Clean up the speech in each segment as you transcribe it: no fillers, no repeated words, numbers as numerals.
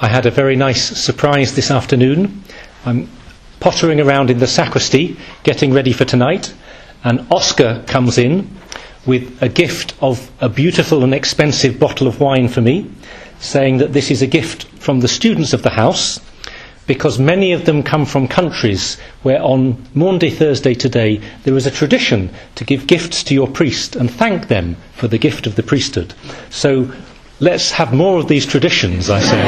I had a very nice surprise this afternoon. I'm pottering around in the sacristy, getting ready for tonight, and Oscar comes in with a gift of a beautiful and expensive bottle of wine for me, saying that this is a gift from the students of the house, because many of them come from countries where on Maundy Thursday today there is a tradition to give gifts to your priest and thank them for the gift of the priesthood. So let's have more of these traditions, I say.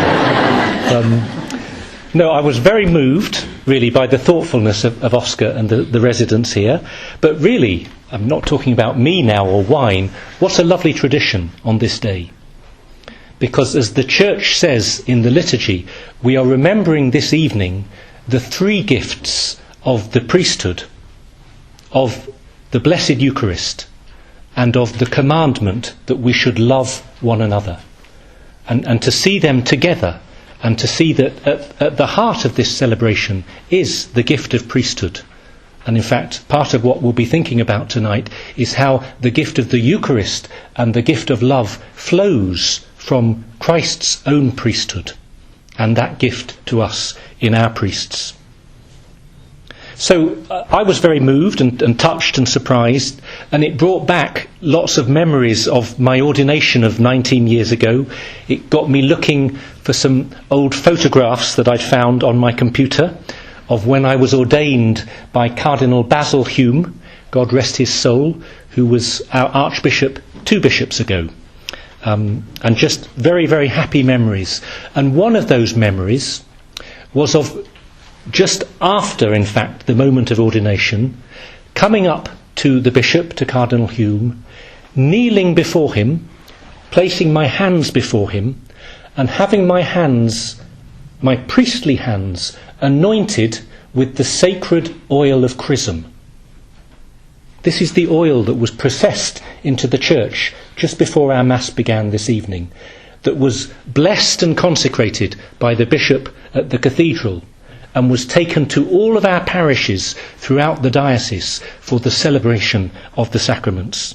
No, I was very moved, really, by the thoughtfulness of Oscar and the residents here. But really, I'm not talking about me now or wine. What a lovely tradition on this day. Because as the Church says in the liturgy, we are remembering this evening the three gifts of the priesthood, of the Blessed Eucharist, and of the commandment that we should love one another. And to see them together, and to see that at the heart of this celebration is the gift of priesthood. And in fact, part of what we'll be thinking about tonight is how the gift of the Eucharist and the gift of love flows from Christ's own priesthood, and that gift to us in our priests. So I was very moved and touched and surprised, and it brought back lots of memories of my ordination of 19 years ago. It got me looking for some old photographs that I'd found on my computer of when I was ordained by Cardinal Basil Hume, God rest his soul, who was our Archbishop 2 bishops ago. And just very, very happy memories. And one of those memories was of just after, in fact, the moment of ordination, coming up to the bishop, to Cardinal Hume, kneeling before him, placing my hands before him, and having my hands, my priestly hands, anointed with the sacred oil of chrism. This is the oil that was processed into the church just before our Mass began this evening, that was blessed and consecrated by the bishop at the cathedral, and was taken to all of our parishes throughout the diocese for the celebration of the sacraments.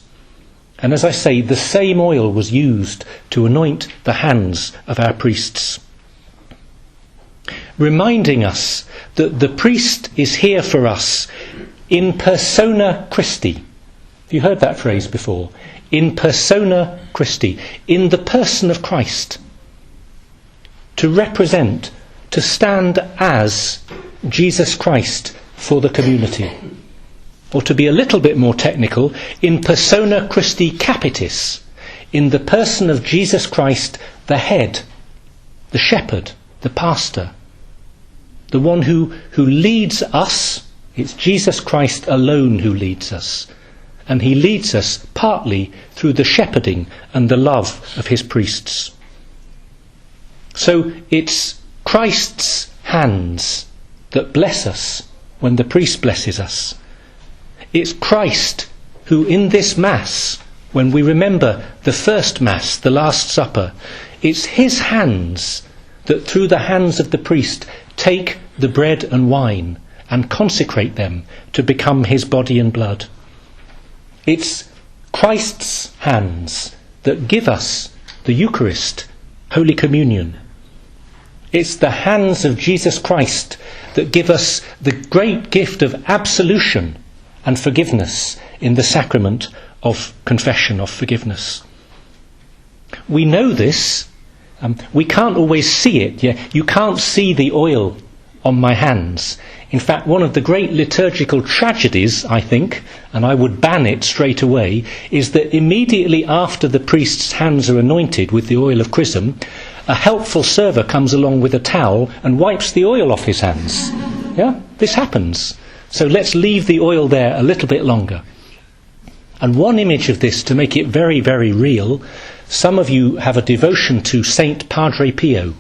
And as I say, the same oil was used to anoint the hands of our priests, reminding us that the priest is here for us in persona Christi. Have you heard that phrase before? In persona Christi, in the person of Christ, to represent, to stand as Jesus Christ for the community. Or to be a little bit more technical, in persona Christi capitis, in the person of Jesus Christ, the head, the shepherd, the pastor, the one who leads us. It's Jesus Christ alone who leads us. And he leads us partly through the shepherding and the love of his priests. So it's Christ's hands that bless us when the priest blesses us. It's Christ who in this Mass, when we remember the first Mass, the Last Supper, it's his hands that through the hands of the priest take the bread and wine and consecrate them to become his body and blood. It's Christ's hands that give us the Eucharist, Holy Communion. It's the hands of Jesus Christ that give us the great gift of absolution and forgiveness in the sacrament of confession, of forgiveness. We know this. We can't always see it. Yeah? You can't see the oil on my hands. In fact, one of the great liturgical tragedies, I think, and I would ban it straight away, is that immediately after the priest's hands are anointed with the oil of chrism, a helpful server comes along with a towel and wipes the oil off his hands. Yeah, this happens. So let's leave the oil there a little bit longer. And one image of this, to make it very, very real, some of you have a devotion to Saint Padre Pio,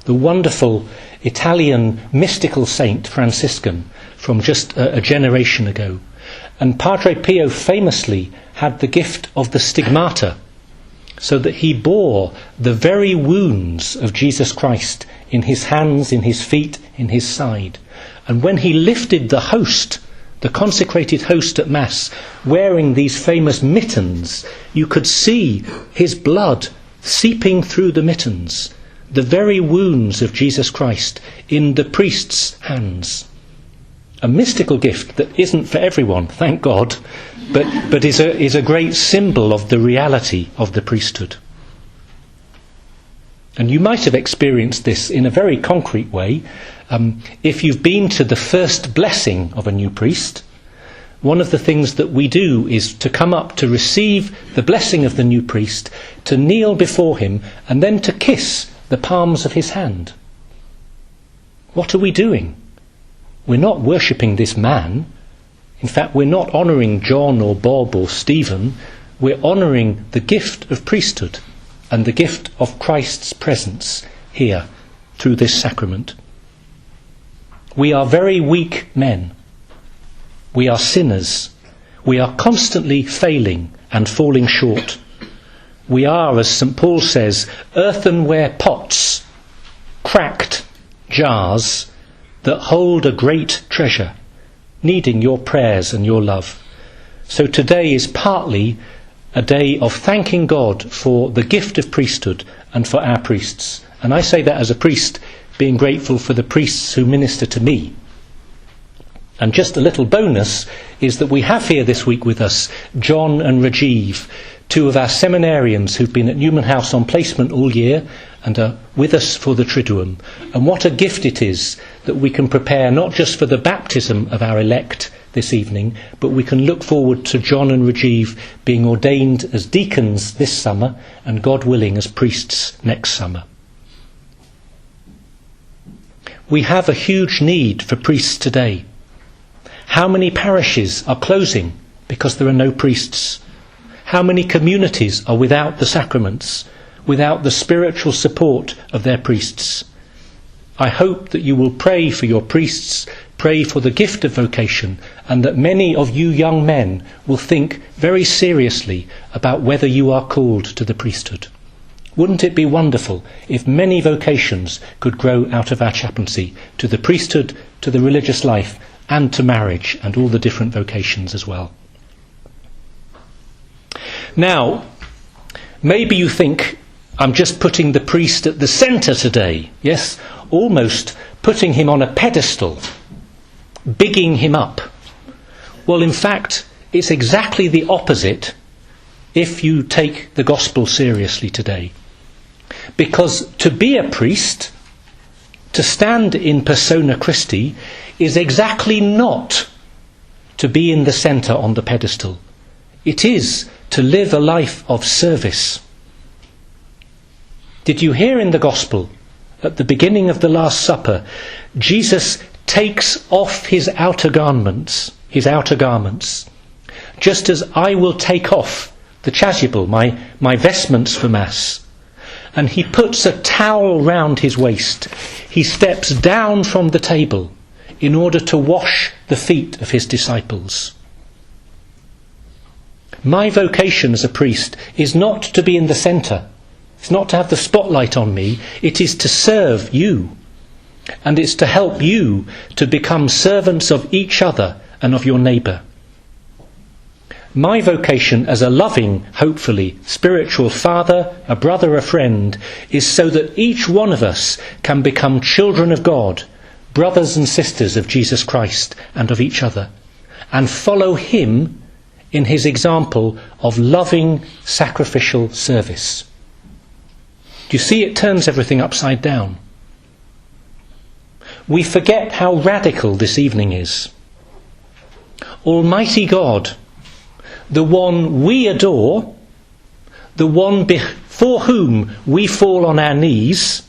the wonderful Italian mystical saint, Franciscan, from just a generation ago. And Padre Pio famously had the gift of the stigmata, so that he bore the very wounds of Jesus Christ in his hands, in his feet, in his side. And when he lifted the host, the consecrated host at Mass, wearing these famous mittens, you could see his blood seeping through the mittens, the very wounds of Jesus Christ in the priest's hands. A mystical gift that isn't for everyone, thank God, but is a great symbol of the reality of the priesthood. And you might have experienced this in a very concrete way. If you've been to the first blessing of a new priest, one of the things that we do is to come up to receive the blessing of the new priest, to kneel before him, and then to kiss the palms of his hand. What are we doing? We're not worshipping this man. In fact, we're not honouring John or Bob or Stephen. We're honouring the gift of priesthood and the gift of Christ's presence here through this sacrament. We are very weak men. We are sinners. We are constantly failing and falling short. We are, as St. Paul says, earthenware pots, cracked jars that hold a great treasure, needing your prayers and your love. So today is partly a day of thanking God for the gift of priesthood and for our priests. And I say that as a priest, being grateful for the priests who minister to me. And just a little bonus is that we have here this week with us John and Rajiv, two of our seminarians who've been at Newman House on placement all year and are with us for the Triduum. And what a gift it is that we can prepare not just for the baptism of our elect this evening, but we can look forward to John and Rajiv being ordained as deacons this summer and, God willing, as priests next summer. We have a huge need for priests today. How many parishes are closing because there are no priests? How many communities are without the sacraments, without the spiritual support of their priests? I hope that you will pray for your priests, pray for the gift of vocation, and that many of you young men will think very seriously about whether you are called to the priesthood. Wouldn't it be wonderful if many vocations could grow out of our chaplaincy, to the priesthood, to the religious life, and to marriage, and all the different vocations as well? Now, maybe you think I'm just putting the priest at the centre today. Yes, almost putting him on a pedestal, bigging him up. Well, in fact, it's exactly the opposite if you take the gospel seriously today. Because to be a priest, to stand in persona Christi, is exactly not to be in the centre on the pedestal. It is to live a life of service. Did you hear in the Gospel, at the beginning of the Last Supper, Jesus takes off his outer garments, just as I will take off the chasuble, my vestments for Mass. And he puts a towel round his waist. He steps down from the table in order to wash the feet of his disciples. My vocation as a priest is not to be in the centre. It's not to have the spotlight on me. It is to serve you. And it's to help you to become servants of each other and of your neighbour. My vocation as a loving, hopefully, spiritual father, a brother, a friend, is so that each one of us can become children of God, brothers and sisters of Jesus Christ and of each other, and follow him in his example of loving, sacrificial service. Do you see, it turns everything upside down? We forget how radical this evening is. Almighty God, the one we adore, the one before whom we fall on our knees,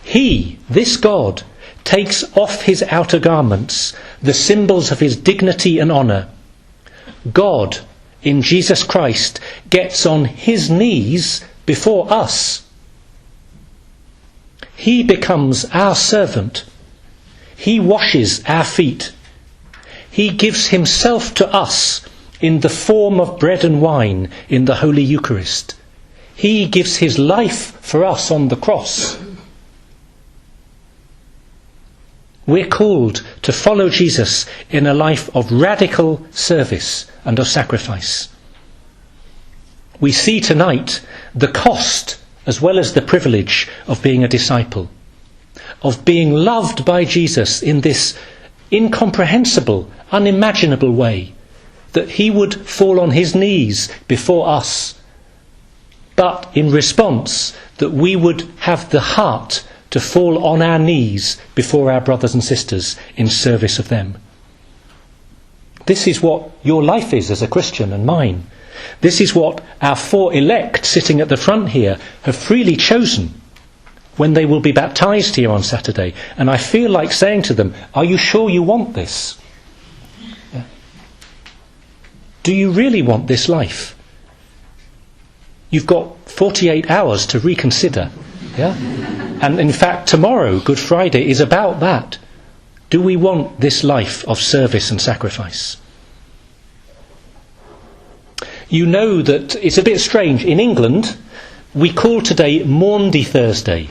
he, this God, takes off his outer garments, the symbols of his dignity and honour. God, in Jesus Christ, gets on his knees before us. He becomes our servant. He washes our feet. He gives himself to us in the form of bread and wine in the Holy Eucharist. He gives his life for us on the cross. We're called to follow Jesus in a life of radical service and of sacrifice. We see tonight the cost as well as the privilege of being a disciple, of being loved by Jesus in this incomprehensible, unimaginable way, that he would fall on his knees before us, but in response that we would have the heart to fall on our knees before our brothers and sisters in service of them. This is what your life is as a Christian and mine. This is what our 4 elect sitting at the front here have freely chosen when they will be baptised here on Saturday. And I feel like saying to them, are you sure you want this? Yeah. Do you really want this life? You've got 48 hours to reconsider. Yeah? And in fact, tomorrow, Good Friday, is about that. Do we want this life of service and sacrifice? You know that it's a bit strange. In England, we call today Maundy Thursday.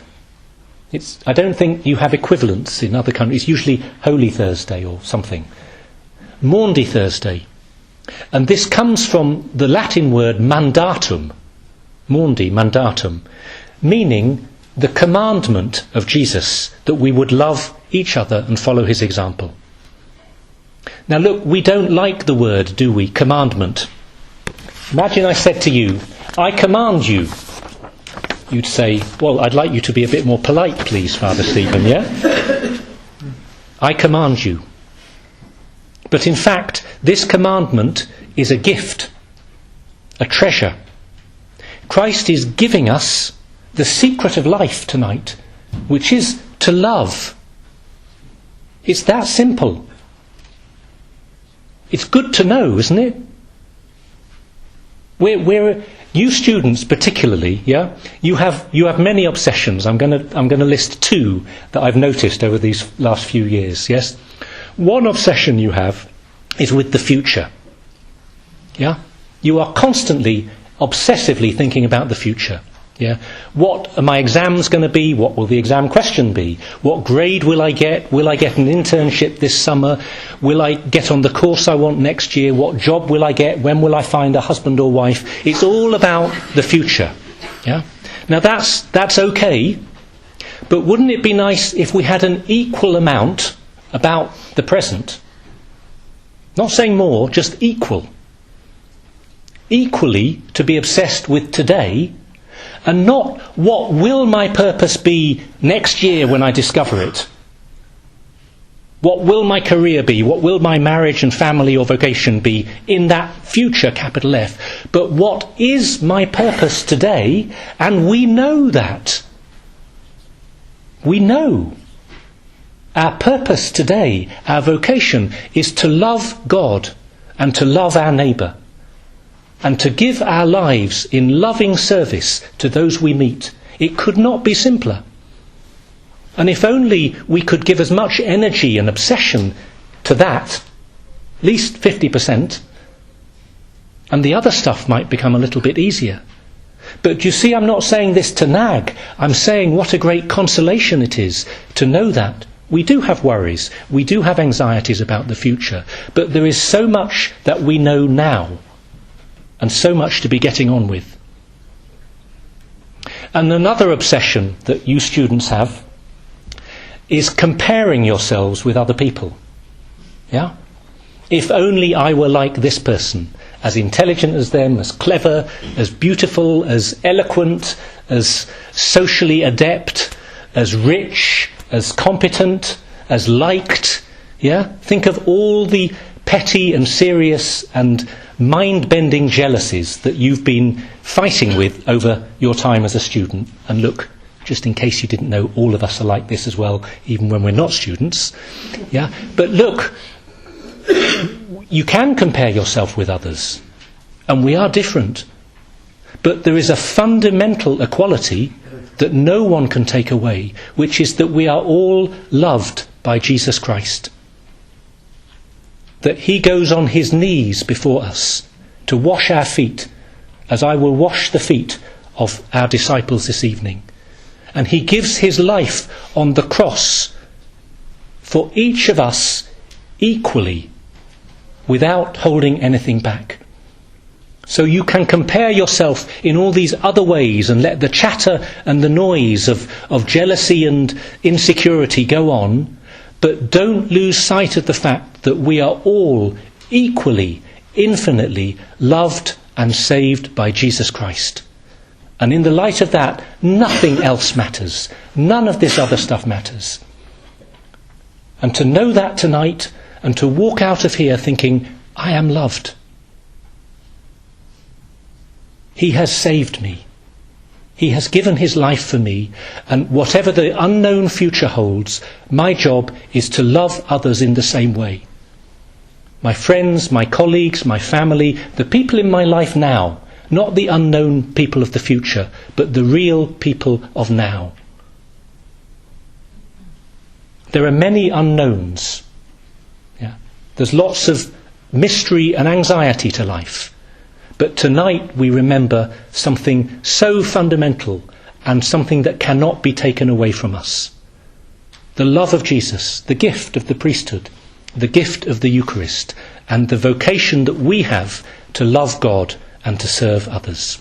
I don't think you have equivalents in other countries. It's usually Holy Thursday or something. Maundy Thursday. And this comes from the Latin word mandatum. Maundy, mandatum. Meaning the commandment of Jesus that we would love each other and follow his example. Now look, we don't like the word, do we? Commandment. Imagine I said to you, I command you. You'd say, well, I'd like you to be a bit more polite, please, Father Stephen, yeah? I command you. But in fact, this commandment is a gift, a treasure. Christ is giving us the secret of life tonight, which is to love. It's that simple. It's good to know, isn't it? We're you students particularly, yeah. You have many obsessions. I'm going to list 2 that I've noticed over these last few years. Yes, one obsession you have is with the future. Yeah, you are constantly, obsessively thinking about the future. Yeah, what are my exams going to be? What will the exam question be? What grade will I get? Will I get an internship this summer? Will I get on the course I want next year? What job will I get? When will I find a husband or wife? It's all about the future. Yeah. Now that's okay, but wouldn't it be nice if we had an equal amount about the present? Not saying more, just equal. Equally to be obsessed with today. And not what will my purpose be next year when I discover it? What will my career be? What will my marriage and family or vocation be in that future, capital F? But what is my purpose today? And we know that. We know. Our purpose today, our vocation, is to love God and to love our neighbour. And to give our lives in loving service to those we meet. It could not be simpler. And if only we could give as much energy and obsession to that, at least 50%, and the other stuff might become a little bit easier. But you see, I'm not saying this to nag. I'm saying what a great consolation it is to know that. We do have worries. We do have anxieties about the future. But there is so much that we know now. And so much to be getting on with. And another obsession that you students have is comparing yourselves with other people. Yeah? If only I were like this person, as intelligent as them, as clever, as beautiful, as eloquent, as socially adept, as rich, as competent, as liked. Yeah? Think of all the petty and serious and mind-bending jealousies that you've been fighting with over your time as a student. And look, just in case you didn't know, all of us are like this as well, even when we're not students. Yeah, but look, you can compare yourself with others, and we are different. But there is a fundamental equality that no one can take away, which is that we are all loved by Jesus Christ. That he goes on his knees before us to wash our feet, as I will wash the feet of our disciples this evening. And he gives his life on the cross for each of us equally, without holding anything back. So you can compare yourself in all these other ways and let the chatter and the noise of jealousy and insecurity go on, but don't lose sight of the fact that we are all equally, infinitely loved and saved by Jesus Christ. And in the light of that, nothing else matters. None of this other stuff matters. And to know that tonight and to walk out of here thinking, I am loved. He has saved me. He has given his life for me, and whatever the unknown future holds, my job is to love others in the same way. My friends, my colleagues, my family, the people in my life now, not the unknown people of the future, but the real people of now. There are many unknowns. Yeah. There's lots of mystery and anxiety to life. But tonight we remember something so fundamental and something that cannot be taken away from us. The love of Jesus, the gift of the priesthood, the gift of the Eucharist, and the vocation that we have to love God and to serve others.